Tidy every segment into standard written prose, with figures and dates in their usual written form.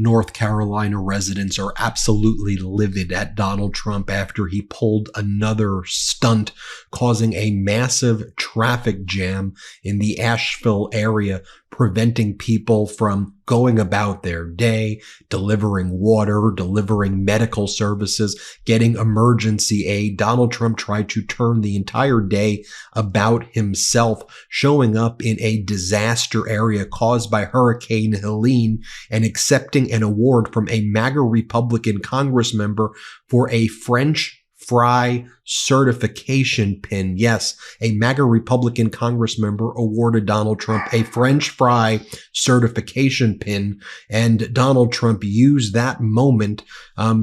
North Carolina residents are absolutely livid at Donald Trump after he pulled another stunt, causing a massive traffic jam in the Asheville area, preventing people from going about their day, delivering water, delivering medical services, getting emergency aid. Donald Trump tried to turn the entire day about himself, showing up in a disaster area caused by Hurricane Helene and accepting an award from a MAGA Republican Congress member for a French fry certification pin. Yes, a MAGA Republican Congress member awarded Donald Trump a French fry certification pin, and Donald Trump used that moment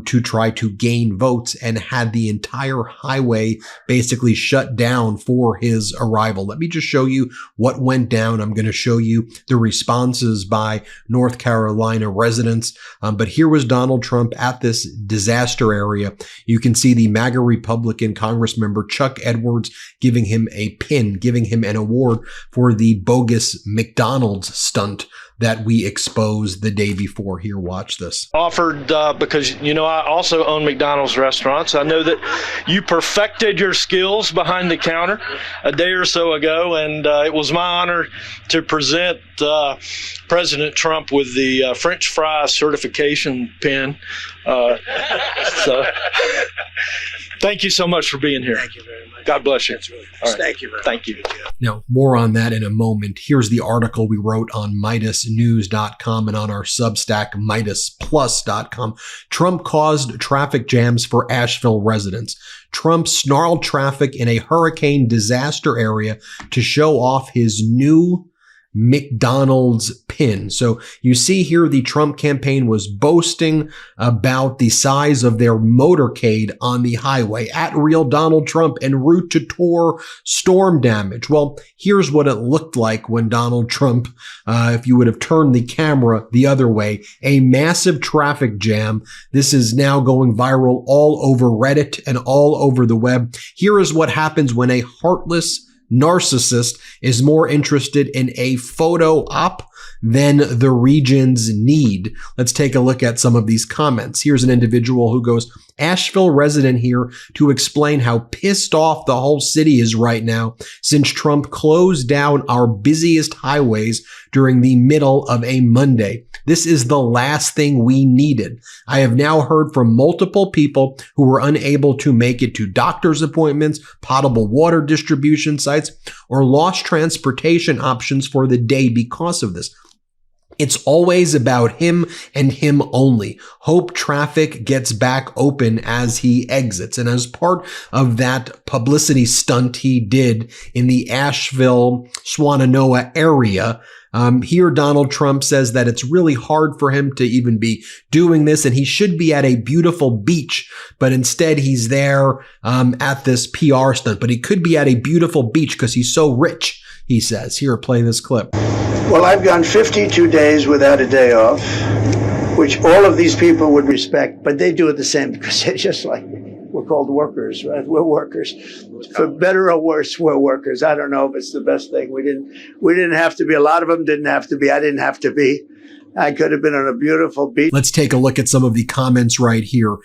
to try to gain votes and had the entire highway basically shut down for his arrival. Let me just show you what went down. I'm going to show you the responses by North Carolina residents. But here was Donald Trump at this disaster area. You can see the MAGA Republican Congress member Chuck Edwards giving him a pin, giving him an award for the bogus McDonald's stunt that we exposed the day before. Here, watch this. Offered because, you know, I also own McDonald's restaurants. I know that you perfected your skills behind the counter a day or so ago, and it was my honor to present President Trump with the French fry certification pin. So thank you so much for being here. Thank you very much. God bless you. That's really nice. All right. Thank you very much. Thank you. Now, more on that in a moment. Here's the article we wrote on MeidasNews.com and on our Substack, MeidasPlus.com. Trump caused traffic jams for Asheville residents. Trump snarled traffic in a hurricane disaster area to show off his new McDonald's pin. So you see here the Trump campaign was boasting about the size of their motorcade on the highway, at real Donald Trump en route to tour storm damage. Well, here's what it looked like when Donald Trump, if you would have turned the camera the other way, a massive traffic jam. This is now going viral all over Reddit and all over the web. Here is what happens when a heartless narcissist is more interested in a photo op than the region's need. Let's take a look at some of these comments. Here's an individual who goes, Asheville resident here to explain how pissed off the whole city is right now since Trump closed down our busiest highways during the middle of a Monday. This is the last thing we needed. I have now heard from multiple people who were unable to make it to doctor's appointments, potable water distribution sites, or lost transportation options for the day because of this. It's always about him and him only. Hope traffic gets back open as he exits. And as part of that publicity stunt he did in the Asheville, Swannanoa area, here Donald Trump says that it's really hard for him to even be doing this and he should be at a beautiful beach, but instead he's there at this PR stunt. But he could be at a beautiful beach because he's so rich, he says. Here, play this clip. Well, I've gone 52 days without a day off, which all of these people would respect, but they do it the same because they're just like, we're called workers, right? We're workers. For better or worse, we're workers. I don't know if it's the best thing. We didn't have to be. A lot of them didn't have to be. I didn't have to be. I could have been on a beautiful beach. Let's take a look at some of the comments right here.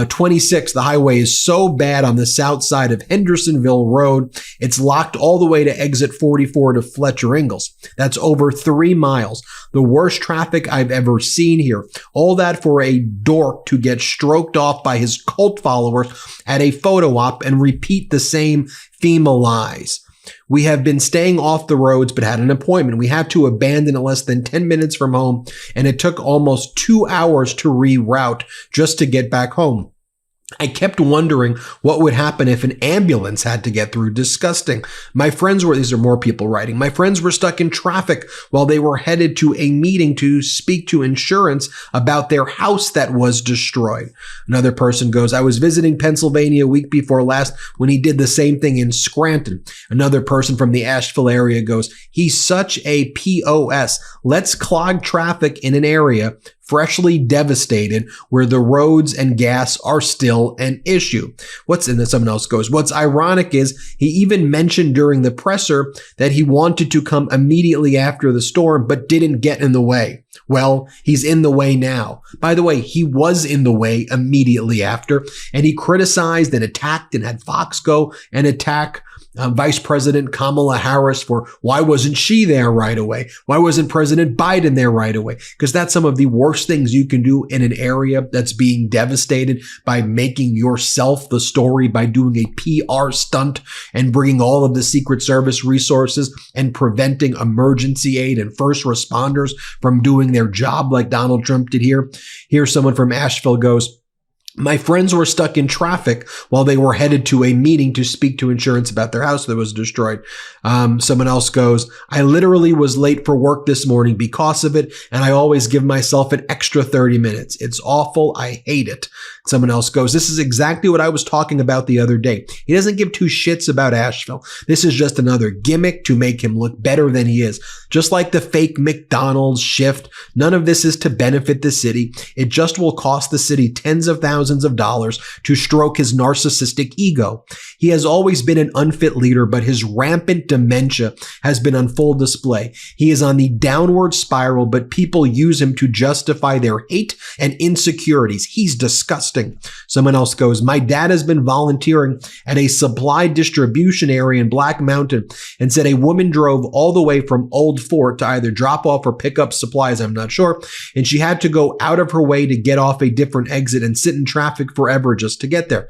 26, the highway is so bad on the south side of Hendersonville Road. It's locked all the way to exit 44 to Fletcher Ingalls. That's over 3 miles. The worst traffic I've ever seen here. All that for a dork to get stroked off by his cult followers at a photo op and repeat the same FEMA lies. We have been staying off the roads, but had an appointment. We had to abandon it less than 10 minutes from home, and it took almost 2 hours to reroute just to get back home. I kept wondering what would happen if an ambulance had to get through. Disgusting. My friends were, these are more people writing, my friends were stuck in traffic while they were headed to a meeting to speak to insurance about their house that was destroyed. Another person goes, I was visiting Pennsylvania a week before last when he did the same thing in Scranton. Another person from the Asheville area goes, he's such a POS. Let's clog traffic in an area freshly devastated where the roads and gas are still an issue. And then someone else goes, what's ironic is he even mentioned during the presser that he wanted to come immediately after the storm, but didn't get in the way. Well, he's in the way now. By the way, he was in the way immediately after, and he criticized and attacked and had Fox go and attack Vice President Kamala Harris for why wasn't she there right away? Why wasn't President Biden there right away? Because that's some of the worst things you can do in an area that's being devastated, by making yourself the story, by doing a PR stunt and bringing all of the Secret Service resources and preventing emergency aid and first responders from doing their job like Donald Trump did here. Here's someone from Asheville goes, my friends were stuck in traffic while they were headed to a meeting to speak to insurance about their house that was destroyed. Someone else goes, I literally was late for work this morning because of it, and I always give myself an extra 30 minutes. It's awful. I hate it. Someone else goes, this is exactly what I was talking about the other day. He doesn't give two shits about Asheville. This is just another gimmick to make him look better than he is. Just like the fake McDonald's shift, none of this is to benefit the city. It just will cost the city tens of thousands of dollars to stroke his narcissistic ego. He has always been an unfit leader, but his rampant dementia has been on full display. He is on the downward spiral, but people use him to justify their hate and insecurities. He's disgusting. Someone else goes, my dad has been volunteering at a supply distribution area in Black Mountain and said a woman drove all the way from Old Fort to either drop off or pick up supplies, I'm not sure, and she had to go out of her way to get off a different exit and sit in traffic forever just to get there.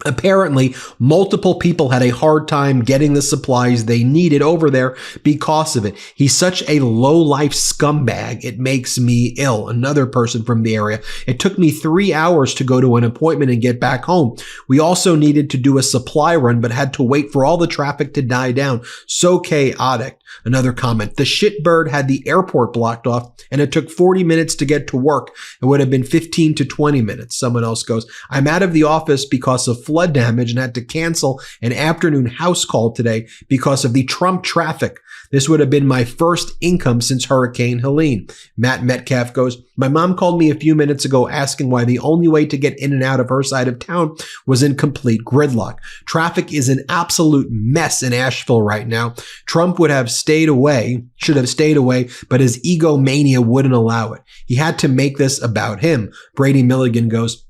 Apparently, multiple people had a hard time getting the supplies they needed over there because of it. He's such a low-life scumbag, it makes me ill. Another person from the area. It took me 3 hours to go to an appointment and get back home. We also needed to do a supply run, but had to wait for all the traffic to die down. So chaotic. Another comment. The shitbird had the airport blocked off, and it took 40 minutes to get to work. It would have been 15 to 20 minutes. Someone else goes, I'm out of the office because of flood damage and had to cancel an afternoon house call today because of the Trump traffic. This would have been my first income since Hurricane Helene. Matt Metcalf goes, my mom called me a few minutes ago asking why the only way to get in and out of her side of town was in complete gridlock. Traffic is an absolute mess in Asheville right now. Trump should have stayed away, but his egomania wouldn't allow it. He had to make this about him. Brady Milligan goes,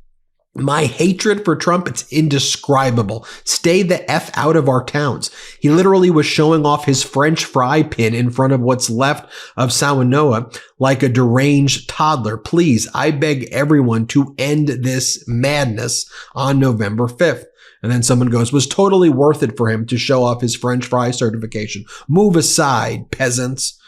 my hatred for Trump, it's indescribable. Stay the F out of our towns. He literally was showing off his French fry pin in front of what's left of Sawanoa like a deranged toddler. Please, I beg everyone to end this madness on November 5th. And then someone goes, was totally worth it for him to show off his French fry certification. Move aside, peasants.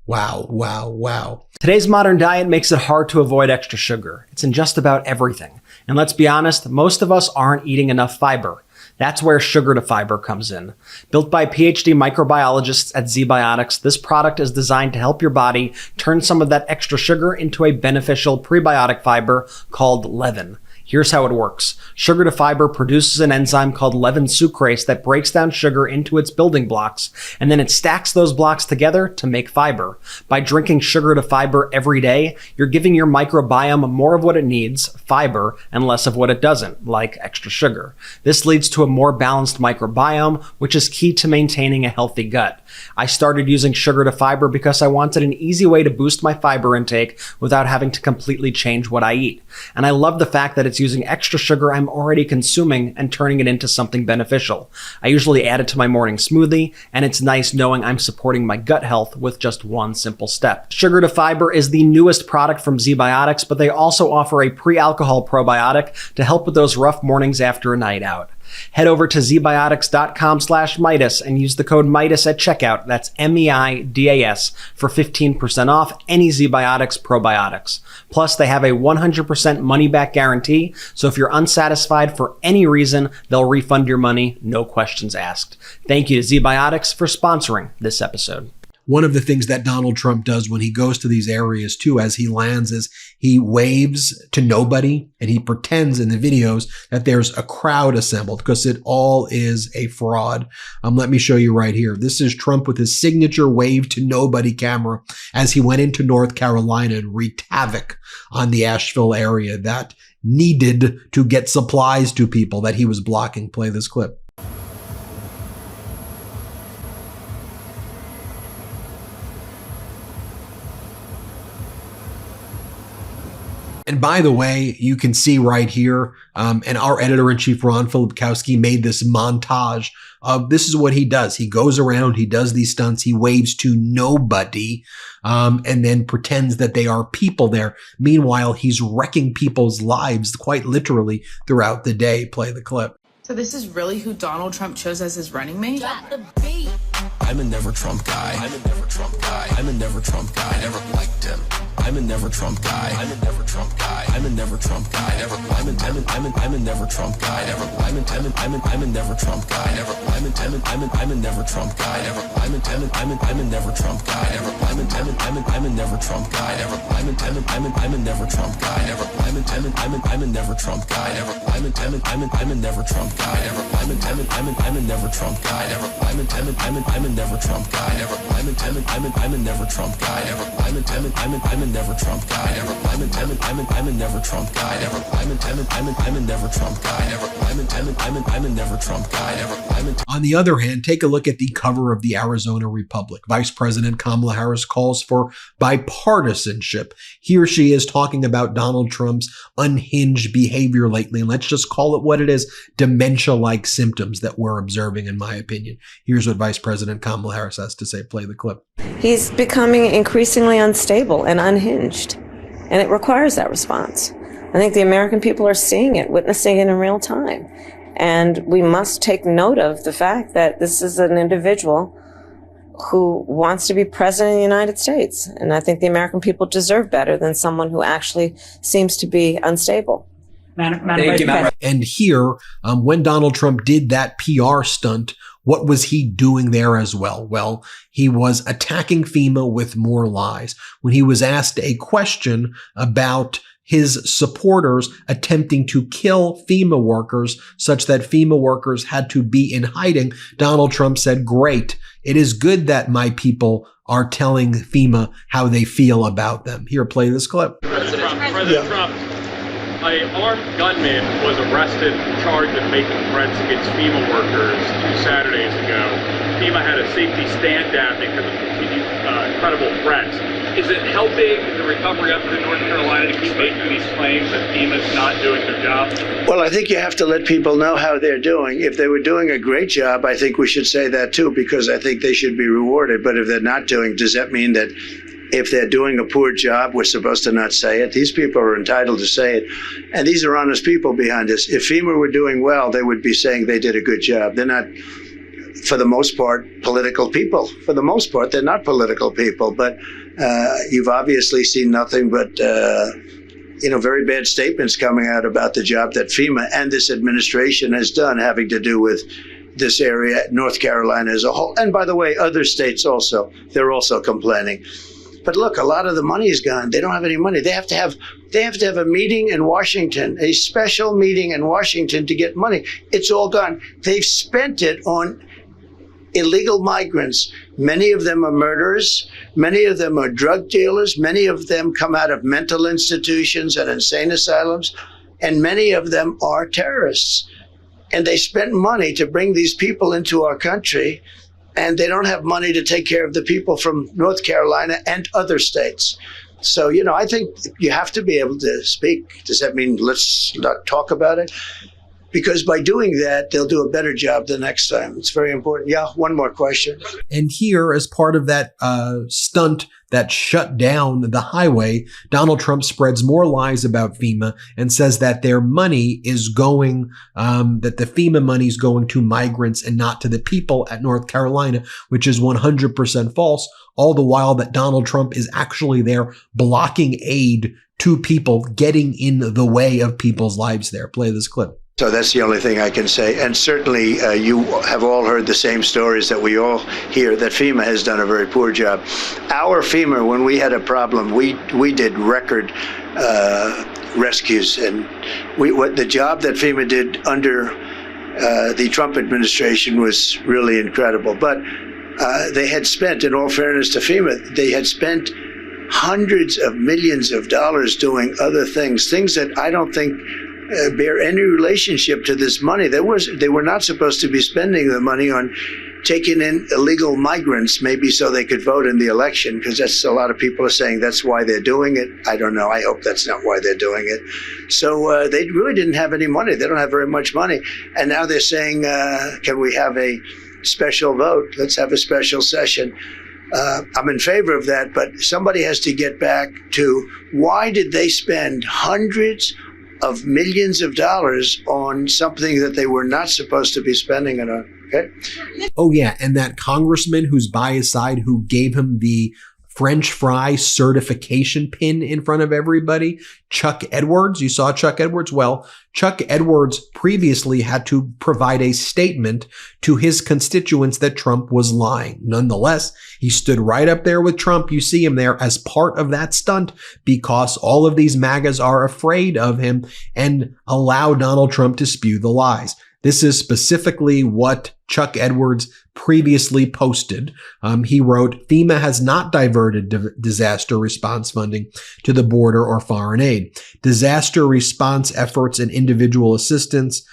Wow, wow, wow. Today's modern diet makes it hard to avoid extra sugar. It's in just about everything. And let's be honest, most of us aren't eating enough fiber. That's where Sugar to Fiber comes in. Built by PhD microbiologists at ZBiotics, this product is designed to help your body turn some of that extra sugar into a beneficial prebiotic fiber called lecithin. Here's how it works. Sugar to Fiber produces an enzyme called lecithin sucrase that breaks down sugar into its building blocks, and then it stacks those blocks together to make fiber. By drinking Sugar to Fiber every day, you're giving your microbiome more of what it needs, fiber, and less of what it doesn't, like extra sugar. This leads to a more balanced microbiome, which is key to maintaining a healthy gut. I started using Sugar to Fiber because I wanted an easy way to boost my fiber intake without having to completely change what I eat. And I love the fact that it's using extra sugar I'm already consuming and turning it into something beneficial. I usually add it to my morning smoothie, and it's nice knowing I'm supporting my gut health with just one simple step. Sugar to Fiber is the newest product from ZBiotics, but they also offer a pre-alcohol probiotic to help with those rough mornings after a night out. Head over to zbiotics.com/Meidas and use the code Meidas at checkout. That's MEIDAS for 15% off any ZBiotics probiotics. Plus, they have a 100% money-back guarantee, so if you're unsatisfied for any reason, they'll refund your money, no questions asked. Thank you to ZBiotics for sponsoring this episode. One of the things that Donald Trump does when he goes to these areas too, as he lands, is he waves to nobody and he pretends in the videos that there's a crowd assembled, because it all is a fraud. Let me show you right here. This is Trump with his signature wave to nobody camera as he went into North Carolina and wreaked havoc on the Asheville area that needed to get supplies to people that he was blocking. Play this clip. And by the way, you can see right here, and our editor-in-chief, Ron Filipkowski, made this montage of this is what he does. He goes around, he does these stunts, he waves to nobody, and then pretends that they are people there. Meanwhile, he's wrecking people's lives quite literally throughout the day. Play the clip. So this is really who Donald Trump chose as his running mate? I'm a never Trump guy. I'm a never Trump guy. I'm a never Trump guy. Never liked him. I'm a never Trump guy. I'm a never Trump guy. I'm a never Trump guy. Never. I'm a never Trump guy. Never. I'm a never Trump guy. Never. I'm a never Trump guy. Never. I'm a never Trump guy. Never. I'm a never Trump guy. Never. I'm a never Trump guy. Never. I'm a never Trump guy. Never. I'm a never Trump guy. Never. I'm a never Trump guy. Never. I'm a never Trump guy. Never. I'm a never Trump guy. Never. I'm a never Trump guy. Never. I'm a never Trump guy. Never. I'm a never Trump guy. Never. I'm a never Trump guy. Never. I'm a never Trump guy. Never. On the other hand, take a look at the cover of the Arizona Republic. Vice President Kamala Harris calls for bipartisanship. Here she is talking about Donald Trump's unhinged behavior lately. And let's just call it what it is, dementia-like symptoms that we're observing, in my opinion. Here's what Vice President Kamala Harris has to say. Play the clip. He's becoming increasingly unstable and unhinged, and it requires that response. I think the American people are seeing it, witnessing it in real time. And we must take note of the fact that this is an individual who wants to be president of the United States. And I think the American people deserve better than someone who actually seems to be unstable. And here, when Donald Trump did that PR stunt, what was he doing there as well? Well, he was attacking FEMA with more lies. When he was asked a question about his supporters attempting to kill FEMA workers such that FEMA workers had to be in hiding, Donald Trump said, "Great. It is good that my people are telling FEMA how they feel about them." Here, play this clip. President Trump, an armed gunman was arrested charged with making threats against FEMA workers 2 Saturdays ago. FEMA had a safety stand down because of continued credible threats. Is it helping the recovery effort in North Carolina to keep making these claims that FEMA's not doing their job? Well, I think you have to let people know how they're doing. If they were doing a great job, I think we should say that too, because I think they should be rewarded. But if they're not doing, does that mean that if they're doing a poor job, we're supposed to not say it? These people are entitled to say it. And these are honest people behind this. If FEMA were doing well, they would be saying they did a good job. They're not, for the most part, political people. For the most part, they're not political people. But you've obviously seen nothing but very bad statements coming out about the job that FEMA and this administration has done, having to do with this area, North Carolina as a whole. And by the way, other states also, they're also complaining. But look, a lot of the money is gone. They don't have any money. They have to have a meeting in Washington, a special meeting in Washington to get money. It's all gone. They've spent it on illegal migrants. Many of them are murderers. Many of them are drug dealers. Many of them come out of mental institutions and insane asylums. And many of them are terrorists. And they spent money to bring these people into our country, and they don't have money to take care of the people from North Carolina and other states. So, I think you have to be able to speak. Does that mean let's not talk about it? Because by doing that, they'll do a better job the next time. It's very important. Yeah, one more question. And here, as part of that stunt that shut down the highway, Donald Trump spreads more lies about FEMA and says that their money is going, that the FEMA money is going to migrants and not to the people at North Carolina, which is 100% false, all the while that Donald Trump is actually there blocking aid to people, getting in the way of people's lives there. Play this clip. So that's the only thing I can say. And certainly you have all heard the same stories that we all hear, that FEMA has done a very poor job. Our FEMA, when we had a problem, we did record rescues. And what the job that FEMA did under the Trump administration was really incredible. But they had spent, in all fairness to FEMA, they had spent hundreds of millions of dollars doing other things that I don't think bear any relationship to this money. They were not supposed to be spending the money on taking in illegal migrants, maybe so they could vote in the election, because that's a lot of people are saying that's why they're doing it. I don't know. I hope that's not why they're doing it. So they really didn't have any money. They don't have very much money. And now they're saying, can we have a special vote? Let's have a special session. I'm in favor of that, but somebody has to get back to why did they spend hundreds of millions of dollars on something that they were not supposed to be spending it on. Okay. Oh yeah, and that congressman who's by his side who gave him the French fry certification pin in front of everybody, Chuck Edwards. You saw Chuck Edwards? Well, Chuck Edwards previously had to provide a statement to his constituents that Trump was lying. Nonetheless, he stood right up there with Trump. You see him there as part of that stunt because all of these MAGAs are afraid of him and allow Donald Trump to spew the lies. This is specifically what Chuck Edwards previously posted. He wrote, FEMA has not diverted disaster response funding to the border or foreign aid. Disaster response efforts and individual assistance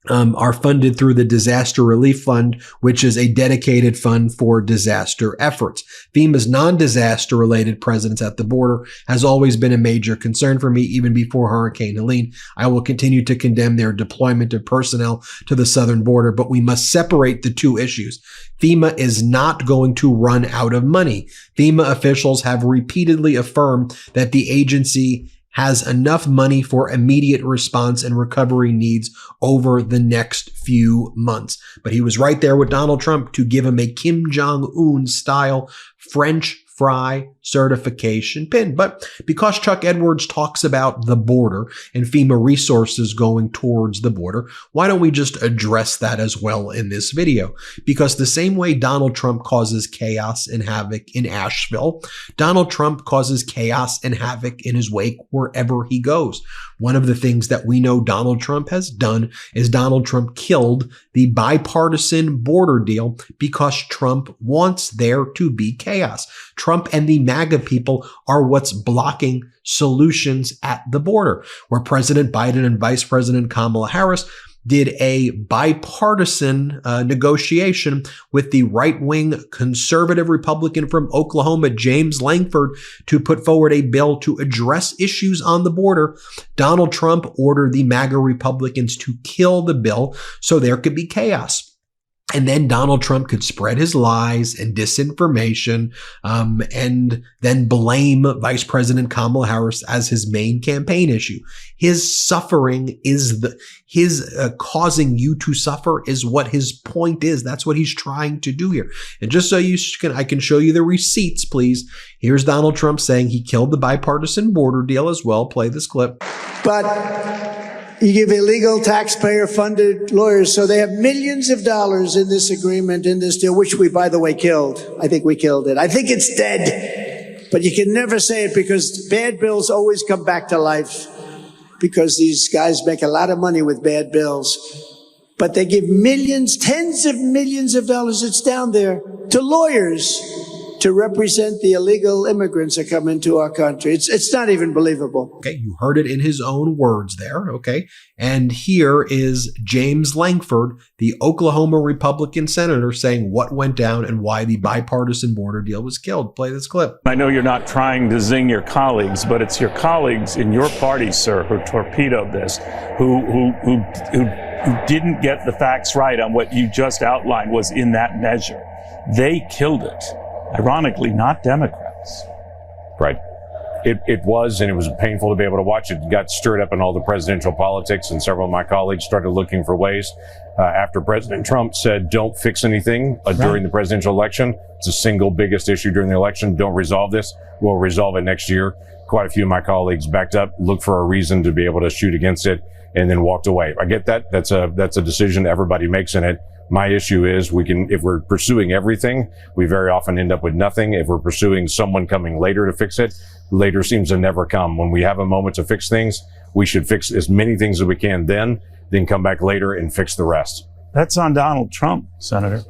are funded through the Disaster Relief Fund, which is a dedicated fund for disaster efforts. FEMA's non-disaster related presence at the border has always been a major concern for me, even before Hurricane Helene. I will continue to condemn their deployment of personnel to the southern border, but we must separate the two issues. FEMA is not going to run out of money. FEMA officials have repeatedly affirmed that the agency has enough money for immediate response and recovery needs over the next few months. But he was right there with Donald Trump to give him a Kim Jong-un style French fry certification pin. But because Chuck Edwards talks about the border and FEMA resources going towards the border, why don't we just address that as well in this video? Because the same way Donald Trump causes chaos and havoc in Asheville, Donald Trump causes chaos and havoc in his wake wherever he goes. One of the things that we know Donald Trump has done is Donald Trump killed the bipartisan border deal because Trump wants there to be chaos. Trump and the MAGA people are what's blocking solutions at the border, where President Biden and Vice President Kamala Harris did a bipartisan negotiation with the right-wing conservative Republican from Oklahoma, James Langford, to put forward a bill to address issues on the border. Donald Trump ordered the MAGA Republicans to kill the bill so there could be chaos. And then Donald Trump could spread his lies and disinformation, and then blame Vice President Kamala Harris as his main campaign issue. His suffering is his causing you to suffer is what his point is. That's what he's trying to do here. And just so I can show you the receipts, please. Here's Donald Trump saying he killed the bipartisan border deal as well. Play this clip. But you give illegal taxpayer-funded lawyers, so they have millions of dollars in this agreement, in this deal, which we, by the way, killed. I think we killed it. I think it's dead. But you can never say it because bad bills always come back to life because these guys make a lot of money with bad bills. But they give millions, tens of millions of dollars, it's down there, to lawyers to represent the illegal immigrants that come into our country. It's not even believable. Okay, you heard it in his own words there, okay? And here is James Langford, the Oklahoma Republican senator, saying what went down and why the bipartisan border deal was killed. Play this clip. I know you're not trying to zing your colleagues, but it's your colleagues in your party, sir, who torpedoed this, who didn't get the facts right on what you just outlined was in that measure. They killed it. Ironically, not Democrats. Right. It was, and it was painful to be able to watch. It got stirred up in all the presidential politics, and several of my colleagues started looking for ways. After President Trump said, don't fix anything during the presidential election, it's the single biggest issue during the election, don't resolve this, we'll resolve it next year. quite a few of my colleagues backed up, looked for a reason to be able to shoot against it, and then walked away. I get that. That's a decision everybody makes in it. My issue is if we're pursuing everything, we very often end up with nothing. If we're pursuing someone coming later to fix it, later seems to never come. When we have a moment to fix things, we should fix as many things as we can then come back later and fix the rest. That's on Donald Trump, Senator.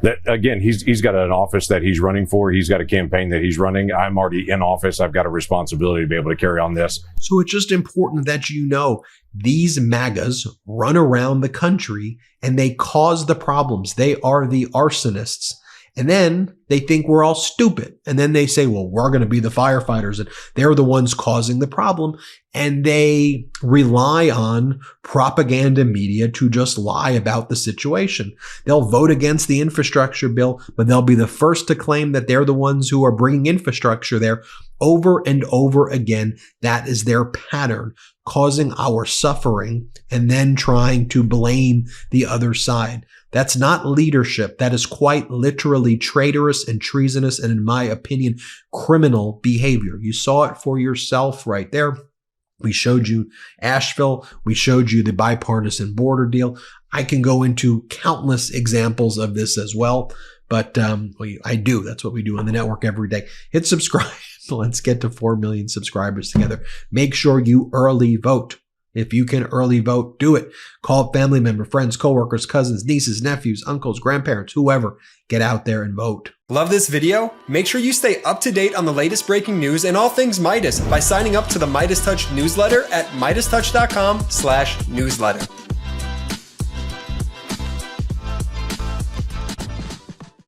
That again, he's got an office that he's running for. He's got a campaign that he's running. I'm already in office. I've got a responsibility to be able to carry on this. So it's just important that you know these MAGAs run around the country and they cause the problems. They are the arsonists. And then they think we're all stupid. And then they say, well, we're going to be the firefighters and they're the ones causing the problem. And they rely on propaganda media to just lie about the situation. They'll vote against the infrastructure bill, but they'll be the first to claim that they're the ones who are bringing infrastructure there over and over again. That is their pattern, causing our suffering and then trying to blame the other side. That's not leadership. That is quite literally traitorous and treasonous and, in my opinion, criminal behavior. You saw it for yourself right there. We showed you Asheville. We showed you the bipartisan border deal. I can go into countless examples of this as well, but I do. That's what we do on the network every day. Hit subscribe. Let's get to 4 million subscribers together. Make sure you early vote. If you can early vote, do it. Call up family member, friends, coworkers, cousins, nieces, nephews, uncles, grandparents, whoever. Get out there and vote. Love this video? Make sure you stay up to date on the latest breaking news and all things Meidas by signing up to the MeidasTouch newsletter at MeidasTouch.com/newsletter.